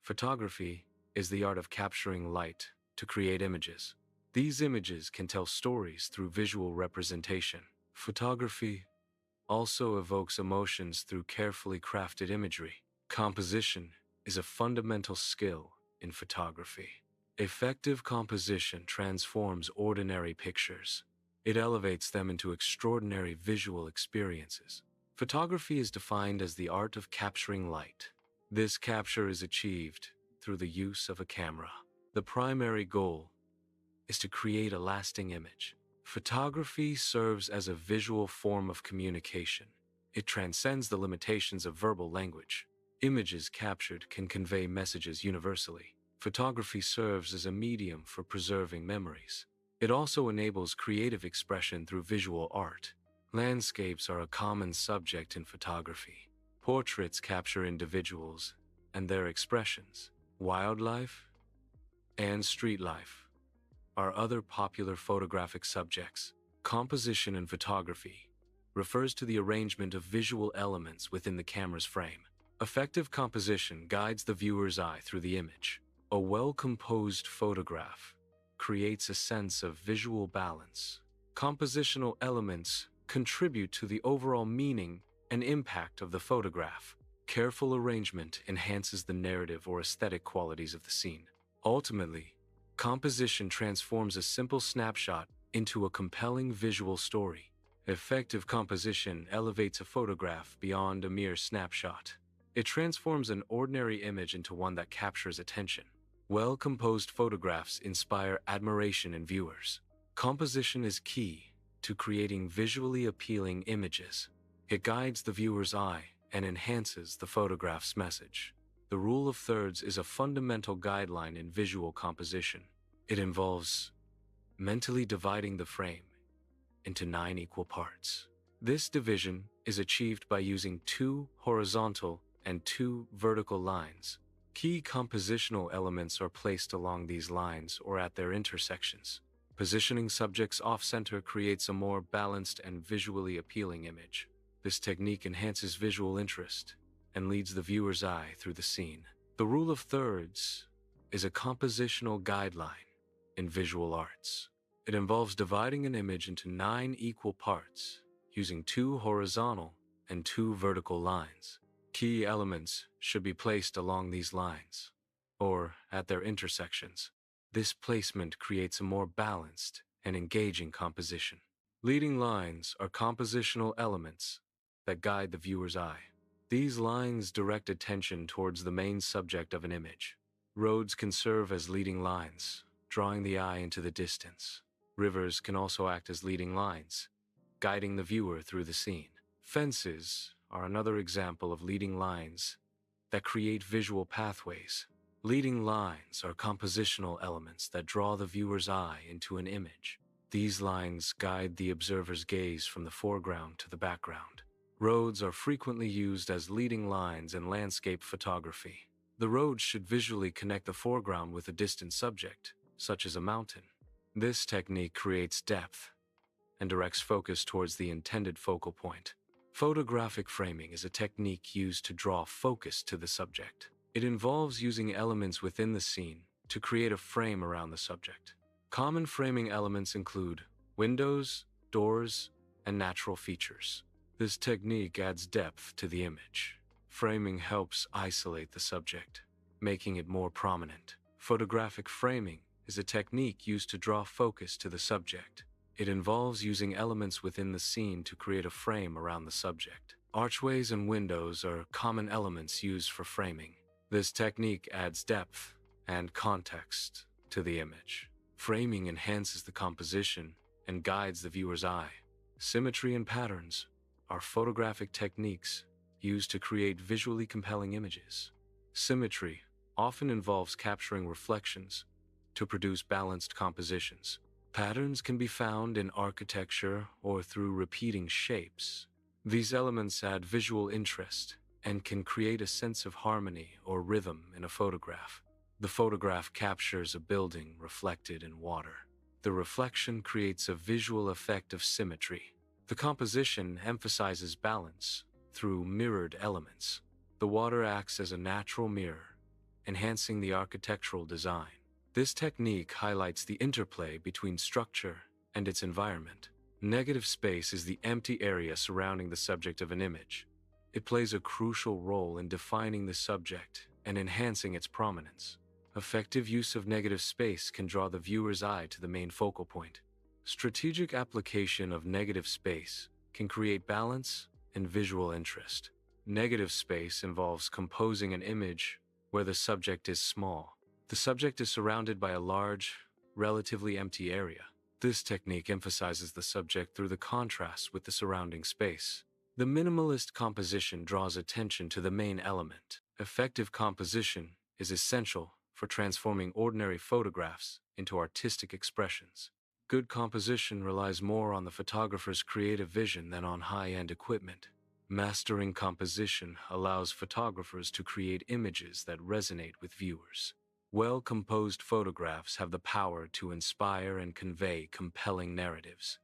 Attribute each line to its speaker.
Speaker 1: Photography is the art of capturing light to create images. These images can tell stories through visual representation. Photography also evokes emotions through carefully crafted imagery. Composition is a fundamental skill in photography. Effective composition transforms ordinary pictures. It elevates them into extraordinary visual experiences. Photography is defined as the art of capturing light. This capture is achieved through the use of a camera. The primary goal is to create a lasting image. Photography serves as a visual form of communication. It transcends the limitations of verbal language. Images captured can convey messages universally. Photography serves as a medium for preserving memories. It also enables creative expression through visual art. Landscapes are a common subject in photography. Portraits capture individuals and their expressions. Wildlife and street life are other popular photographic subjects. Composition in photography refers to the arrangement of visual elements within the camera's frame. Effective composition guides the viewer's eye through the image. A well-composed photograph creates a sense of visual balance. Compositional elements contribute to the overall meaning and impact of the photograph. Careful arrangement enhances the narrative or aesthetic qualities of the scene. Ultimately, composition transforms a simple snapshot into a compelling visual story. Effective composition elevates a photograph beyond a mere snapshot. It transforms an ordinary image into one that captures attention. Well-composed photographs inspire admiration in viewers. Composition is key to creating visually appealing images. It guides the viewer's eye and enhances the photograph's message. The rule of thirds is a fundamental guideline in visual composition. It involves mentally dividing the frame into 9 equal parts. This division is achieved by using 2 horizontal and 2 vertical lines. Key compositional elements are placed along these lines or at their intersections. Positioning subjects off-center creates a more balanced and visually appealing image. This technique enhances visual interest and leads the viewer's eye through the scene. The rule of thirds is a compositional guideline in visual arts. It involves dividing an image into 9 equal parts using 2 horizontal and 2 vertical lines. Key elements should be placed along these lines or at their intersections. This placement creates a more balanced and engaging composition. Leading lines are compositional elements that guide the viewer's eye. These lines direct attention towards the main subject of an image. Roads can serve as leading lines, drawing the eye into the distance. Rivers can also act as leading lines, guiding the viewer through the scene. Fences are another example of leading lines that create visual pathways. Leading lines are compositional elements that draw the viewer's eye into an image. These lines guide the observer's gaze from the foreground to the background. Roads are frequently used as leading lines in landscape photography. The road should visually connect the foreground with a distant subject, such as a mountain. This technique creates depth and directs focus towards the intended focal point. Photographic framing is a technique used to draw focus to the subject. It involves using elements within the scene to create a frame around the subject. Common framing elements include windows, doors, and natural features. This technique adds depth to the image. Framing helps isolate the subject, making it more prominent. Photographic framing is a technique used to draw focus to the subject. It involves using elements within the scene to create a frame around the subject. Archways and windows are common elements used for framing. This technique adds depth and context to the image. Framing enhances the composition and guides the viewer's eye. Symmetry and patterns are photographic techniques used to create visually compelling images. Symmetry often involves capturing reflections to produce balanced compositions. Patterns can be found in architecture or through repeating shapes. These elements add visual interest and can create a sense of harmony or rhythm in a photograph. The photograph captures a building reflected in water. The reflection creates a visual effect of symmetry. The composition emphasizes balance through mirrored elements. The water acts as a natural mirror, enhancing the architectural design. This technique highlights the interplay between structure and its environment. Negative space is the empty area surrounding the subject of an image. It plays a crucial role in defining the subject and enhancing its prominence. Effective use of negative space can draw the viewer's eye to the main focal point. Strategic application of negative space can create balance and visual interest. Negative space involves composing an image where the subject is small. The subject is surrounded by a large, relatively empty area. This technique emphasizes the subject through the contrast with the surrounding space. The minimalist composition draws attention to the main element. Effective composition is essential for transforming ordinary photographs into artistic expressions. Good composition relies more on the photographer's creative vision than on high-end equipment. Mastering composition allows photographers to create images that resonate with viewers. Well-composed photographs have the power to inspire and convey compelling narratives.